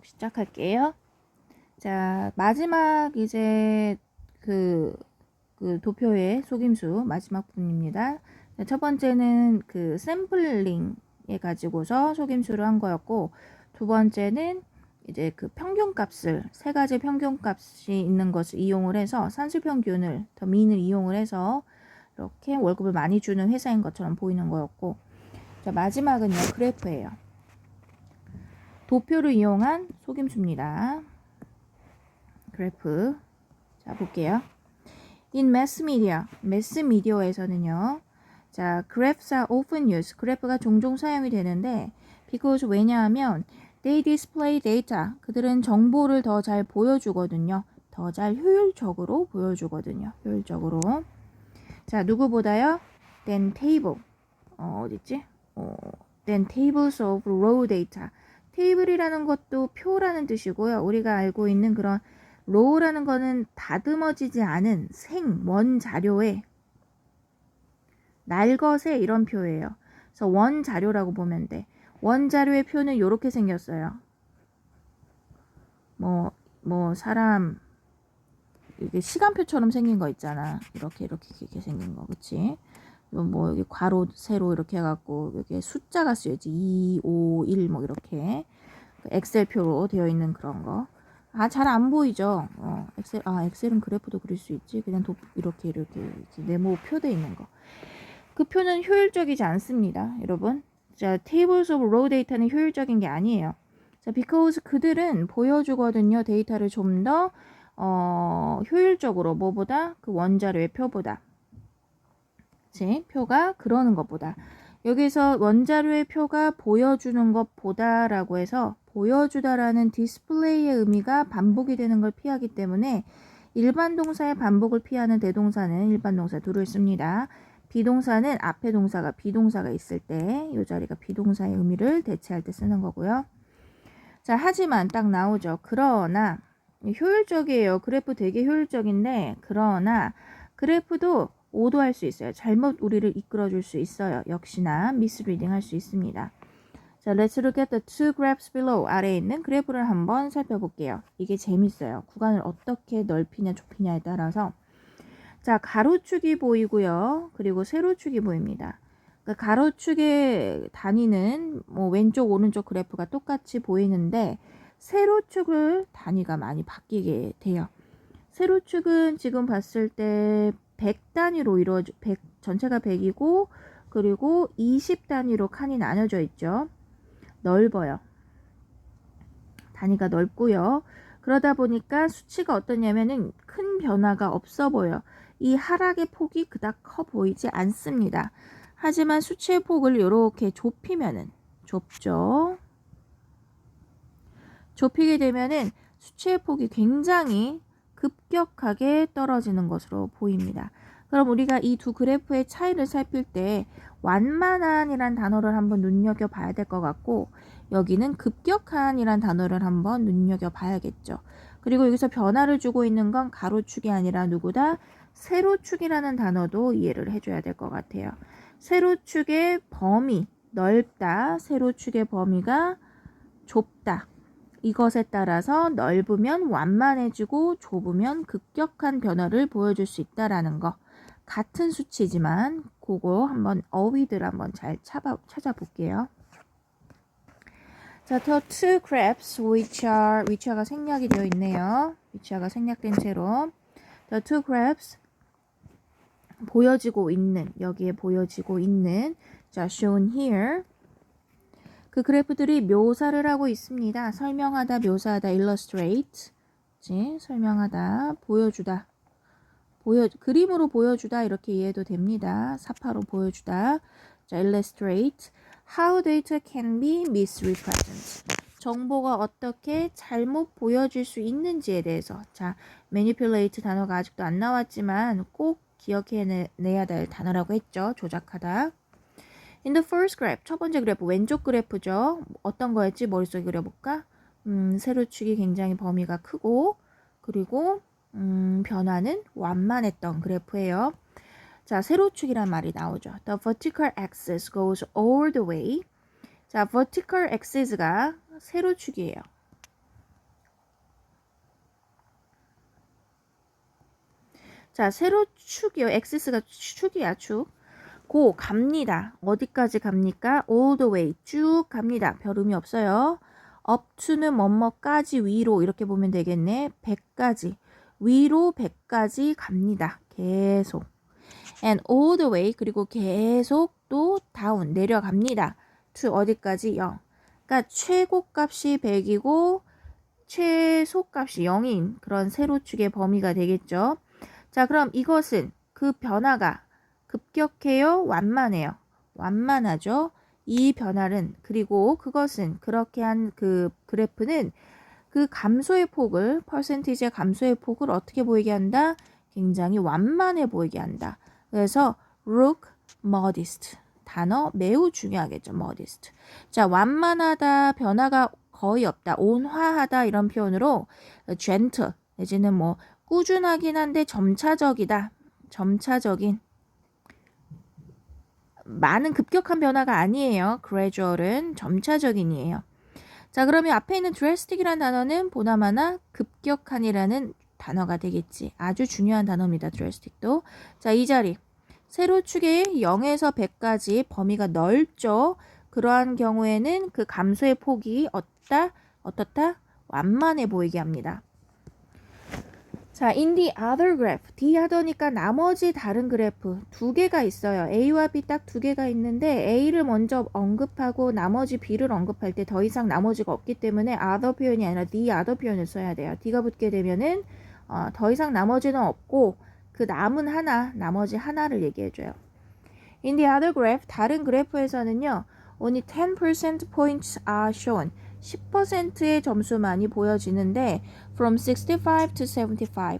시작할게요. 자, 마지막 이제 도표의 속임수 마지막 부분입니다. 첫 번째는 그 샘플링에 가지고서 속임수를 한 거였고, 두 번째는 이제 그 평균값을 세 가지 평균값이 있는 것을 이용을 해서 산술평균을 더 민을 이용을 해서 이렇게 월급을 많이 주는 회사인 것처럼 보이는 거였고, 자, 마지막은요 그래프예요. 도표를 이용한 속임수입니다. 그래프. 자, 볼게요. In mass media, 매스미디어에서는요. 자, graphs are often used. 그래프가 종종 사용이 되는데 because 왜냐하면 they display data. 그들은 정보를 더 잘 보여주거든요. 더 잘 효율적으로 보여주거든요. 효율적으로. 자, 누구보다요? than table. 어딨지? than tables of raw data. 테이블이라는 것도 표라는 뜻이고요. 우리가 알고 있는 그런 raw라는 거는 다듬어지지 않은 원 자료의 날것의 이런 표예요. 그래서 원 자료라고 보면 돼. 원 자료의 표는 이렇게 생겼어요. 사람 이게 시간표처럼 생긴 거 있잖아. 이렇게 생긴 거, 그치? 여기 괄호 세로 이렇게 해갖고 여기 숫자가 쓰여있지. 2, 5, 1 이렇게 엑셀표로 되어 있는 그런 거. 잘 안 보이죠? 엑셀은 그래프도 그릴 수 있지. 그냥 이렇게 네모 표돼 있는 거. 그 표는 효율적이지 않습니다, 여러분. 자, tables of raw data는 효율적인 게 아니에요. 자, because 그들은 보여주거든요. 데이터를 좀 더 효율적으로 뭐보다 그 원자료의 표보다. 제 표가 그러는 것보다. 여기서 원자료의 표가 보여주는 것보다 라고 해서 보여주다라는 디스플레이의 의미가 반복이 되는 걸 피하기 때문에 일반 동사의 반복을 피하는 대동사는 일반 동사 do를 씁니다. 비동사는 앞에 동사가 비동사가 있을 때 이 자리가 비동사의 의미를 대체할 때 쓰는 거고요. 자, 하지만 딱 나오죠. 그러나 효율적이에요. 그래프 되게 효율적인데 그러나 그래프도 오도할 수 있어요. 잘못 우리를 이끌어줄 수 있어요. 역시나 미스리딩 할 수 있습니다. 자, let's look at the two graphs below. 아래에 있는 그래프를 한번 살펴볼게요. 이게 재밌어요. 구간을 어떻게 넓히냐 좁히냐에 따라서. 자, 가로축이 보이고요. 그리고 세로축이 보입니다. 그러니까 가로축의 단위는 왼쪽 오른쪽 그래프가 똑같이 보이는데 세로축을 단위가 많이 바뀌게 돼요. 세로축은 지금 봤을 때 100단위로 전체가 100이고 그리고 20단위로 칸이 나눠져 있죠. 넓어요. 단위가 넓고요. 그러다 보니까 수치가 어떠냐면은 큰 변화가 없어 보여. 이 하락의 폭이 그닥 커 보이지 않습니다. 하지만 수치의 폭을 이렇게 좁히면은 좁죠. 좁히게 되면은 수치의 폭이 굉장히 급격하게 떨어지는 것으로 보입니다. 그럼 우리가 이 두 그래프의 차이를 살필 때 완만한이란 단어를 한번 눈여겨봐야 될 것 같고 여기는 급격한이란 단어를 한번 눈여겨봐야겠죠. 그리고 여기서 변화를 주고 있는 건 가로축이 아니라 누구다? 세로축이라는 단어도 이해를 해줘야 될 것 같아요. 세로축의 범위, 넓다. 세로축의 범위가 좁다. 이것에 따라서 넓으면 완만해지고 좁으면 급격한 변화를 보여줄 수 있다라는 거. 같은 수치지만 그거 한번 어휘들 한번 잘 찾아볼게요. 자, the two graphs 위치화가 생략이 되어 있네요. 위치화가 생략된 채로 the two graphs 보여지고 있는 여기에 보여지고 있는 자, shown here 그 그래프들이 묘사를 하고 있습니다. 설명하다, 묘사하다, illustrate. 설명하다, 보여주다. 그림으로 보여주다 이렇게 이해도 됩니다. 사파로 보여주다. 자, illustrate. How data can be misrepresented. 정보가 어떻게 잘못 보여질 수 있는지에 대해서. 자, manipulate 단어가 아직도 안 나왔지만 꼭 기억해내야 될 단어라고 했죠. 조작하다. In the first graph, 첫 번째 그래프, 왼쪽 그래프죠. 어떤 거였지? 머릿속에 그려볼까? 세로축이 굉장히 범위가 크고 그리고 변화는 완만했던 그래프예요. 자, 세로축이란 말이 나오죠. The vertical axis goes all the way. 자, vertical axis가 세로축이에요. 자, 세로축이요. xs가 축이야, 축. 고 갑니다. 어디까지 갑니까? all the way 쭉 갑니다. 별 의미 없어요. up to는 뭐뭐까지 위로 이렇게 보면 되겠네. 100까지 위로 100까지 갑니다. 계속. and all the way 그리고 계속 또 down 내려갑니다. to 어디까지? 0. 그러니까 최고값이 100이고 최소값이 0인 그런 세로축의 범위가 되겠죠. 자, 그럼 이것은 그 변화가 급격해요? 완만해요? 완만하죠. 이 변화는 그리고 그것은 그렇게 한 그 그래프는 그 감소의 폭을 퍼센티지의 감소의 폭을 어떻게 보이게 한다? 굉장히 완만해 보이게 한다. 그래서 look modest 단어 매우 중요하겠죠. modest. 자, 완만하다 변화가 거의 없다 온화하다 이런 표현으로 gentle 내지는 뭐 꾸준하긴 한데 점차적이다 점차적인 많은 급격한 변화가 아니에요. gradual은 점차적인이에요. 자, 그러면 앞에 있는 drastic이라는 단어는 보나마나 급격한이라는 단어가 되겠지. 아주 중요한 단어입니다. drastic도. 자, 이 자리. 세로축의 0에서 100까지 범위가 넓죠. 그러한 경우에는 그 감소의 폭이 어떻다? 완만해 보이게 합니다. 자, in the other graph, the other니까 나머지 다른 그래프 두 개가 있어요. A와 B 딱 두 개가 있는데 A를 먼저 언급하고 나머지 B를 언급할 때 더 이상 나머지가 없기 때문에 other 표현이 아니라 the other 표현을 써야 돼요. D가 붙게 되면은 더 이상 나머지는 없고 그 남은 하나, 나머지 하나를 얘기해줘요. In the other graph, 다른 그래프에서는요. only 10% points are shown. 10%의 점수만이 보여지는데 from 65 to 75.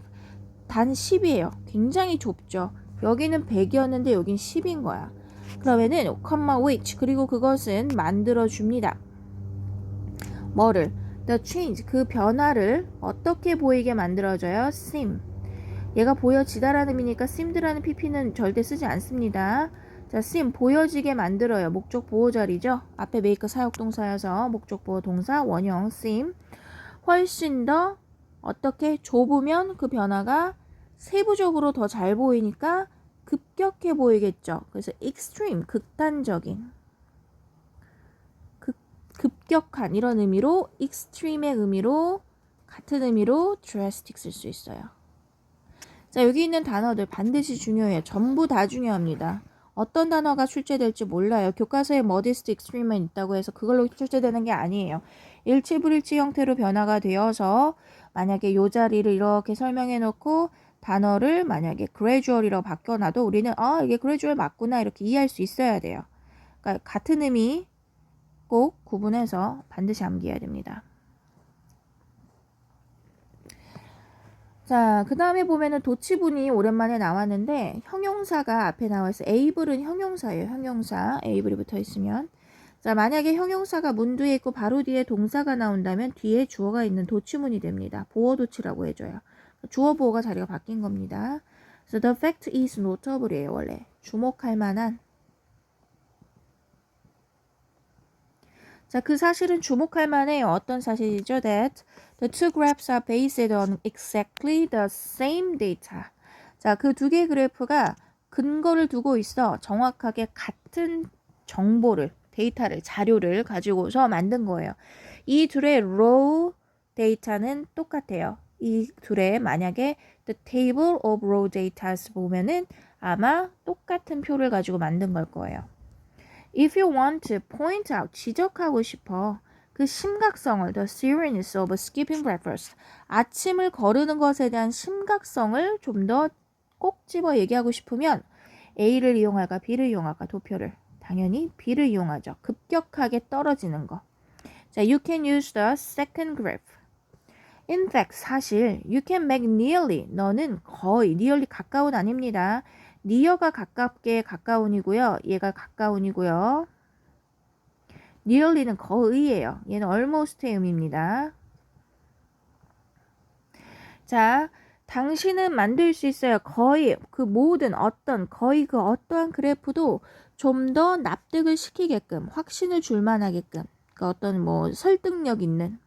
단 10이에요. 굉장히 좁죠. 여기는 100이었는데 여긴 10인 거야. 그러면은 comma which 그리고 그것은 만들어줍니다. 뭐를? The change 그 변화를 어떻게 보이게 만들어줘요? seem. 얘가 보여지다라는 의미니까 seemed라는 pp는 절대 쓰지 않습니다. 자, seem 보여지게 만들어요. 목적 보호 자리죠. 앞에 make 사역동사여서 목적 보호 동사 원형 seem. 훨씬 더 어떻게 좁으면 그 변화가 세부적으로 더 잘 보이니까 급격해 보이겠죠. 그래서 extreme 극단적인 급격한 이런 의미로 extreme의 의미로 같은 의미로 drastic 쓸 수 있어요. 자, 여기 있는 단어들 반드시 중요해요. 전부 다 중요합니다. 어떤 단어가 출제될지 몰라요. 교과서에 modest extreme만 있다고 해서 그걸로 출제되는 게 아니에요. 일치 불일치 형태로 변화가 되어서 만약에 요 자리를 이렇게 설명해 놓고 단어를 만약에 gradual이라고 바꿔놔도 우리는 이게 gradual 맞구나 이렇게 이해할 수 있어야 돼요. 그러니까 같은 의미 꼭 구분해서 반드시 암기해야 됩니다. 자, 그 다음에 보면은 도치분이 오랜만에 나왔는데 형용사가 앞에 나와서 able은 형용사예요. 형용사 able이 붙어 있으면 자, 만약에 형용사가 문 뒤에 있고 바로 뒤에 동사가 나온다면 뒤에 주어가 있는 도치문이 됩니다. 보어도치라고 해줘요. 주어 보어가 자리가 바뀐 겁니다. 그래서 the fact is notable이에요. 원래 주목할 만한 자, 그 사실은 주목할 만해요. 어떤 사실이죠? That the two graphs are based on exactly the same data. 자, 그 두 개의 그래프가 근거를 두고 있어. 정확하게 같은 정보를, 데이터를, 자료를 가지고서 만든 거예요. 이 둘의 raw 데이터는 똑같아요. 이 둘의 만약에 the table of raw data 보면은 아마 똑같은 표를 가지고 만든 걸 거예요. If you want to point out, 지적하고 싶어. 그 심각성을, the seriousness of skipping breakfast. 아침을 거르는 것에 대한 심각성을 좀 더 꼭 집어 얘기하고 싶으면 A를 이용할까, B를 이용할까, 도표를. 당연히 B를 이용하죠. 급격하게 떨어지는 거. 자, you can use the second graph. In fact, 사실, you can make nearly, 너는 거의, nearly 가까운 아닙니다. near가 가깝게 가까운이고요. 얘가 가까운이고요. nearly는 거의예요. 얘는 almost의 의미입니다. 자, 당신은 만들 수 있어요. 거의 그 모든 거의 그 어떠한 그래프도 좀 더 납득을 시키게끔 확신을 줄 만하게끔 그러니까 어떤 뭐 설득력 있는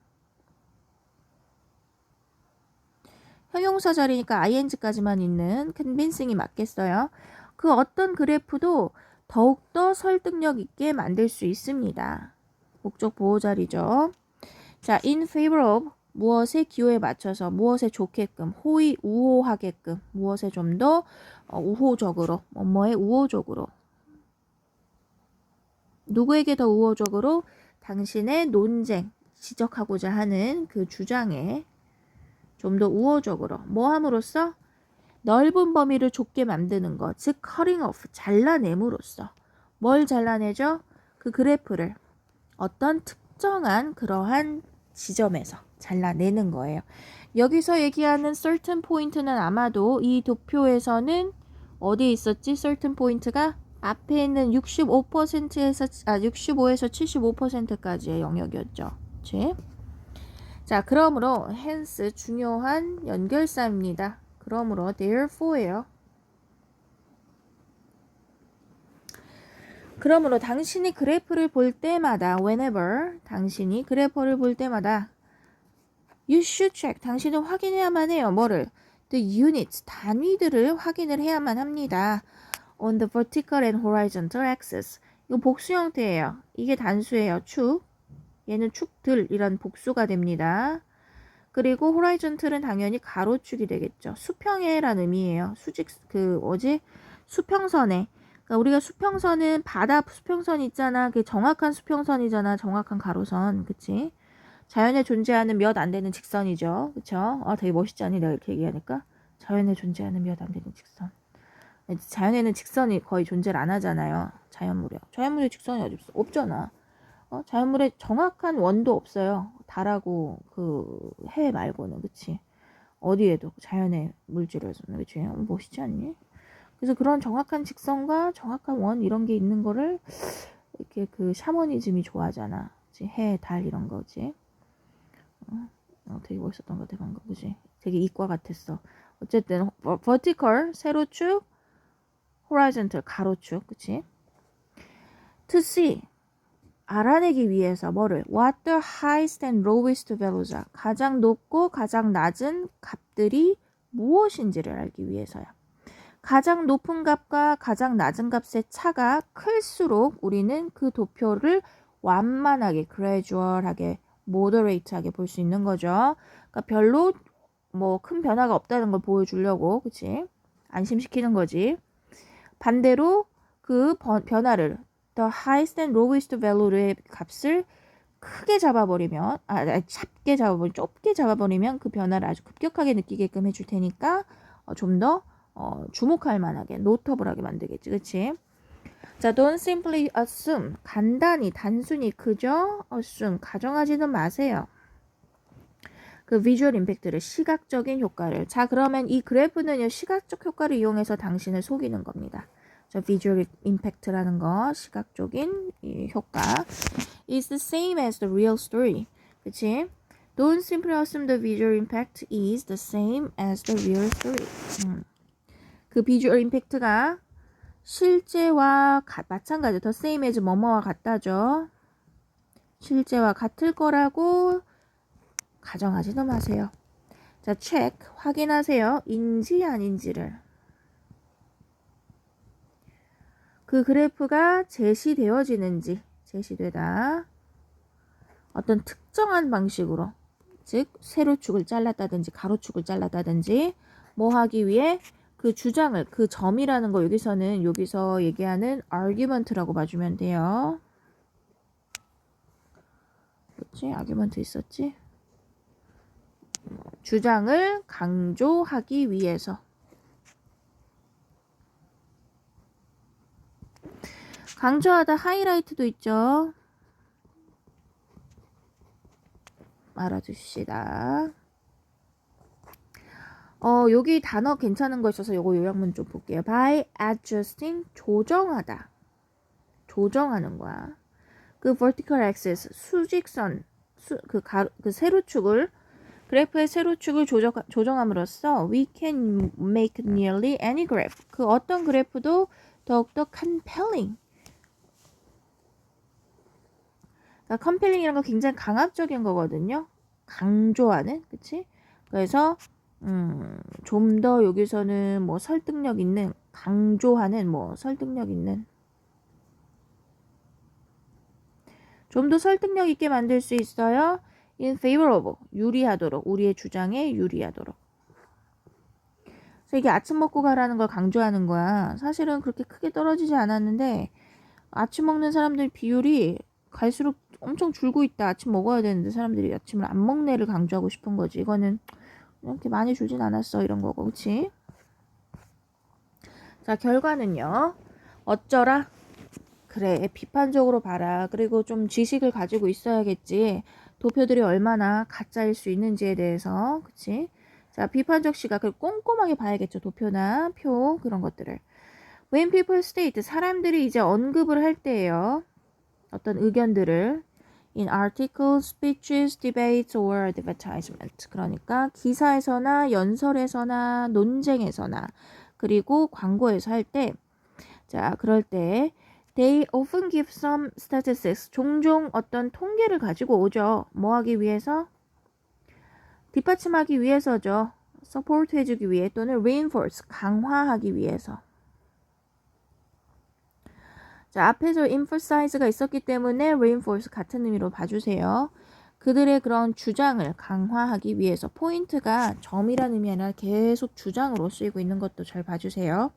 형용사 자리니까 ing까지만 있는 convincing이 맞겠어요. 그 어떤 그래프도 더욱더 설득력 있게 만들 수 있습니다. 목적 보호 자리죠. 자, in favor of 무엇의 기호에 맞춰서 무엇에 좋게끔 호의 우호하게끔 무엇에 좀 더 우호적으로 뭐뭐에 우호적으로 누구에게 더 우호적으로 당신의 논쟁 지적하고자 하는 그 주장에 좀 더 우호적으로 뭐 함으로써 넓은 범위를 좁게 만드는 것, 즉 cutting off 잘라냄으로써 뭘 잘라내죠? 그 그래프를 어떤 특정한 그러한 지점에서 잘라내는 거예요. 여기서 얘기하는 certain point는 아마도 이 도표에서는 어디에 있었지? certain point가 앞에 있는 65%에서 65에서 75%까지의 영역이었죠. 그치? 자, 그러므로 hence 중요한 연결사입니다. 그러므로 therefore예요. 그러므로 당신이 그래프를 볼 때마다 whenever 당신이 그래프를 볼 때마다 you should check 당신은 확인해야만 해요. 뭐를? the units 단위들을 확인을 해야만 합니다. on the vertical and horizontal axis 이거 복수 형태예요. 이게 단수예요. 축 얘는 축들 이런 복수가 됩니다. 그리고 horizontal은 당연히 가로축이 되겠죠. 수평해라는 의미예요. 수직 수평선에 그러니까 우리가 수평선은 바다 수평선 있잖아. 그게 정확한 수평선이잖아. 정확한 가로선. 그치? 자연에 존재하는 몇 안 되는 직선이죠. 그쵸? 되게 멋있지 않니? 내가 이렇게 얘기하니까. 자연에 존재하는 몇 안 되는 직선. 자연에는 직선이 거의 존재를 안 하잖아요. 자연물에 직선이 어디 없어? 없잖아. 자연물에 정확한 원도 없어요. 달하고 그 해 말고는. 그치? 어디에도 자연의 물질에서는. 그치? 멋있지 않니? 그래서 그런 정확한 직선과 정확한 원 이런 게 있는 거를 이렇게 그 샤머니즘이 좋아하잖아. 그치? 해, 달 이런 거지. 되게 멋있었던 것 같아 방금. 그치? 되게 이과 같았어. 어쨌든 vertical 세로축, horizontal 가로축. 그치? to see 알아내기 위해서 뭐를? what the highest and lowest values are. 가장 높고 가장 낮은 값들이 무엇인지를 알기 위해서야. 가장 높은 값과 가장 낮은 값의 차가 클수록 우리는 그 도표를 완만하게, gradual하게, moderate하게 볼 수 있는 거죠. 그러니까 별로 뭐 큰 변화가 없다는 걸 보여주려고, 그치? 안심시키는 거지. 반대로 그 변화를 the highest and lowest value의 값을 크게 잡아버리면, 작게 잡아버리면, 좁게 잡아버리면 그 변화를 아주 급격하게 느끼게끔 해줄 테니까 좀더 주목할 만하게 노터블하게 만들겠지. 그치? 자, don't simply assume 간단히 단순히 그저 assume 가정하지는 마세요. 그 visual impact를 시각적인 효과를. 자, 그러면 이 그래프는요 시각적 효과를 이용해서 당신을 속이는 겁니다. 자, visual impact라는 거 시각적인 이 효과 is the same as the real story. 그치? Don't simply assume the visual impact is the same as the real story. 그 비주얼 임팩트가 실제와 마찬가지, 더 same as 뭐뭐와 같다죠. 실제와 같을 거라고 가정하지도 마세요. 자, check 확인하세요. 인지 아닌지를. 그 그래프가 제시되어지는지 제시되다. 어떤 특정한 방식으로 즉 세로축을 잘랐다든지 가로축을 잘랐다든지 뭐 하기 위해 그 주장을 그 점이라는 거 여기서 얘기하는 argument라고 봐주면 돼요. 그렇지? argument 있었지? 주장을 강조하기 위해서 강조하다 하이라이트도 있죠. 알아두시다. 여기 단어 괜찮은 거 있어서 요거 요약문 좀 볼게요. by adjusting 조정하다. 조정하는 거야. 그 vertical axis 수직선 그 세로축을 그래프의 세로축을 조정함으로써 we can make nearly any graph. 그 어떤 그래프도 더욱더 compelling. 그러니까 compelling이라는 거 굉장히 강압적인 거거든요. 강조하는, 그치? 그래서 좀 더 여기서는 뭐 설득력 있는, 강조하는 뭐 설득력 있는, 좀 더 설득력 있게 만들 수 있어요. in favor of, 유리하도록, 우리의 주장에 유리하도록. 그래서 이게 아침 먹고 가라는 걸 강조하는 거야. 사실은 그렇게 크게 떨어지지 않았는데 아침 먹는 사람들 비율이 갈수록 엄청 줄고 있다. 아침 먹어야 되는데 사람들이 아침을 안 먹네를 강조하고 싶은 거지. 이거는 이렇게 많이 줄진 않았어 이런 거고, 그치? 자, 결과는요. 어쩌라? 그래, 비판적으로 봐라. 그리고 좀 지식을 가지고 있어야겠지. 도표들이 얼마나 가짜일 수 있는지에 대해서, 그치? 자, 비판적 시각을 꼼꼼하게 봐야겠죠. 도표나 표 그런 것들을. When people state, 사람들이 이제 언급을 할 때예요. 어떤 의견들을 in articles, speeches, debates or advertisement. 그러니까 기사에서나 연설에서나 논쟁에서나 그리고 광고에서 할 때, 자, 그럴 때 they often give some statistics. 종종 어떤 통계를 가지고 오죠. 뭐 하기 위해서? 뒷받침하기 위해서죠. support 해주기 위해 또는 reinforce, 강화하기 위해서. 자, 앞에서 emphasize가 있었기 때문에 reinforce 같은 의미로 봐주세요. 그들의 그런 주장을 강화하기 위해서, 포인트가 점이라는 의미 아니라 계속 주장으로 쓰이고 있는 것도 잘 봐주세요.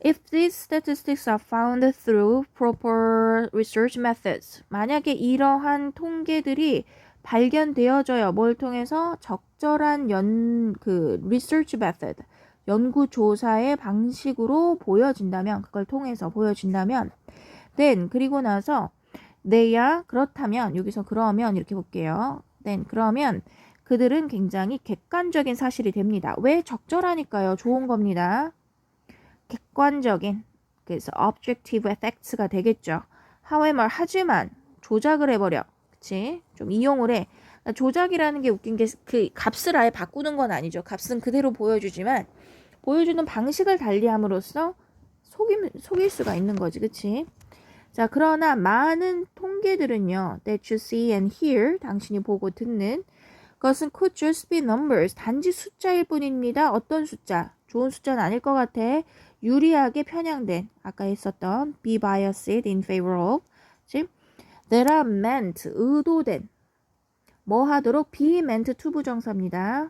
If these statistics are found through proper research methods, 만약에 이러한 통계들이 발견되어져요. 뭘 통해서? 적절한 research method, 연구조사의 방식으로 보여진다면, 그걸 통해서 보여진다면, then, 그리고 나서, the야, 그렇다면, 여기서 그러면 이렇게 볼게요. then, 그러면 그들은 굉장히 객관적인 사실이 됩니다. 왜? 적절하니까요. 좋은 겁니다. 객관적인, 그래서 objective facts가 되겠죠. however, 하지만 조작을 해버려. 그치? 좀 이용을 해. 조작이라는 게 웃긴 게 그 값을 아예 바꾸는 건 아니죠. 값은 그대로 보여주지만 보여주는 방식을 달리함으로써 속일 수가 있는 거지. 그치? 자, 그러나 많은 통계들은요. that you see and hear, 당신이 보고 듣는 것은 could just be numbers, 단지 숫자일 뿐입니다. 어떤 숫자? 좋은 숫자는 아닐 것 같아. 유리하게 편향된, 아까 했었던 be biased in favor of, that are meant, 의도된, 뭐 하도록? be meant to 부정사입니다.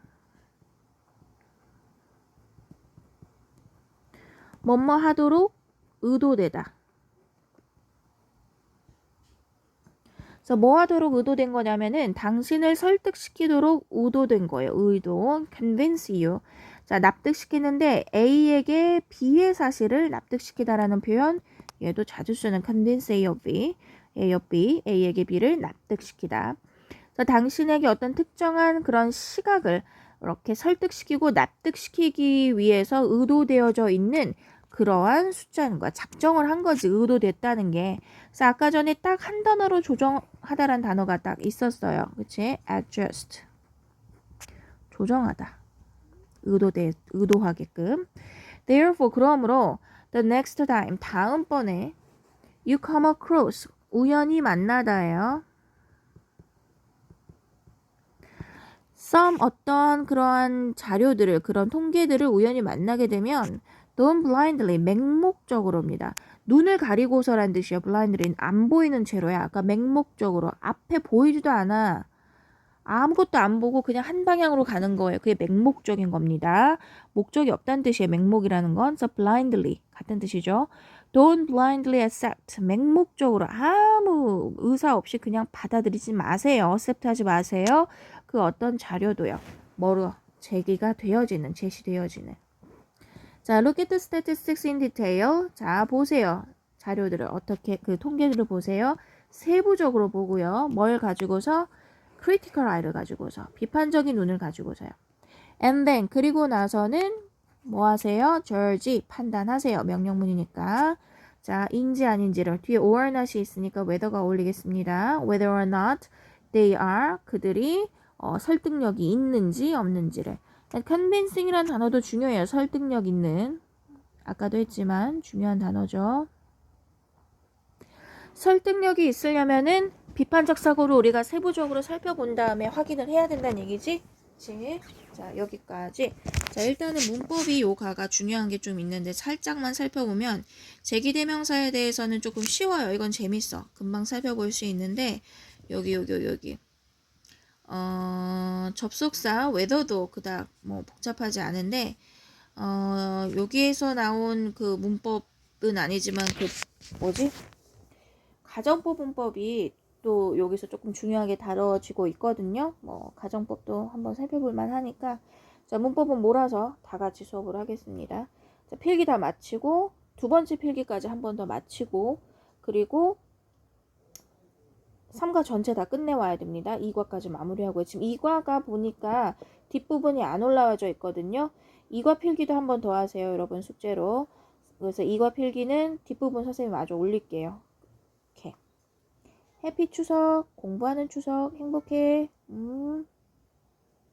뭐뭐 하도록 의도되다. 그래서 뭐 하도록 의도된 거냐면은 당신을 설득시키도록 의도된 거예요. 의도, convince you. 자, 납득시키는데 A에게 B의 사실을 납득시키다라는 표현, 얘도 자주 쓰는 convince A of B, A of B, A에게 B를 납득시키다. 그래서 당신에게 어떤 특정한 그런 시각을 이렇게 설득시키고 납득시키기 위해서 의도되어져 있는 그러한 숫자는 거야. 작정을 한 거지. 의도됐다는 게. 그래서 아까 전에 딱 한 단어로 조정하다라는 단어가 딱 있었어요. 그치? adjust. 조정하다. 의도하게끔. Therefore, 그러므로 the next time, 다음번에 you come across, 우연히 만나다예요. some, 어떤 그러한 자료들을, 그런 통계들을 우연히 만나게 되면 don't blindly, 맹목적으로입니다. 눈을 가리고서란 뜻이에요. blindly는 안 보이는 채로야. 아까 맹목적으로 앞에 보이지도 않아. 아무것도 안 보고 그냥 한 방향으로 가는 거예요. 그게 맹목적인 겁니다. 목적이 없다는 뜻이에요. 맹목이라는 건. So blindly 같은 뜻이죠. Don't blindly accept. 맹목적으로 아무 의사 없이 그냥 받아들이지 마세요. accept하지 마세요. 그 어떤 자료도요. 뭐로 제시되어지는. 자, look at the statistics in detail. 자, 보세요. 자료들을 어떻게, 그 통계들을 보세요. 세부적으로 보고요. 뭘 가지고서? critical eye를 가지고서. 비판적인 눈을 가지고서요. and then, 그리고 나서는 뭐 하세요? judge, 판단하세요. 명령문이니까. 자, 인지 아닌지를 뒤에 or not이 있으니까 whether가 어울리겠습니다. whether or not they are, 그들이 설득력이 있는지 없는지를. convincing이란 단어도 중요해요. 설득력 있는. 아까도 했지만 중요한 단어죠. 설득력이 있으려면은 비판적 사고를 우리가 세부적으로 살펴본 다음에 확인을 해야 된다는 얘기지. 그치? 자, 여기까지. 자, 일단은 문법이 요 가가 중요한 게 좀 있는데 살짝만 살펴보면 제기대명사에 대해서는 조금 쉬워요. 이건 재밌어. 금방 살펴볼 수 있는데 여기 접속사 whether도 그닥 뭐 복잡하지 않은데 여기에서 나온 그 문법은 아니지만 그 뭐지? 가정법 문법이 또 여기서 조금 중요하게 다뤄지고 있거든요. 뭐 가정법도 한번 살펴볼 만하니까 자, 문법은 몰아서 다 같이 수업을 하겠습니다. 자, 필기 다 마치고 두 번째 필기까지 한 번 더 마치고 그리고 3과 전체 다 끝내와야 됩니다. 2과까지 마무리하고요. 지금 2과가 보니까 뒷부분이 안 올라와져 있거든요. 2과 필기도 한 번 더 하세요. 여러분 숙제로. 그래서 2과 필기는 뒷부분 선생님 마저 올릴게요. 이렇게. 해피 추석, 공부하는 추석, 행복해.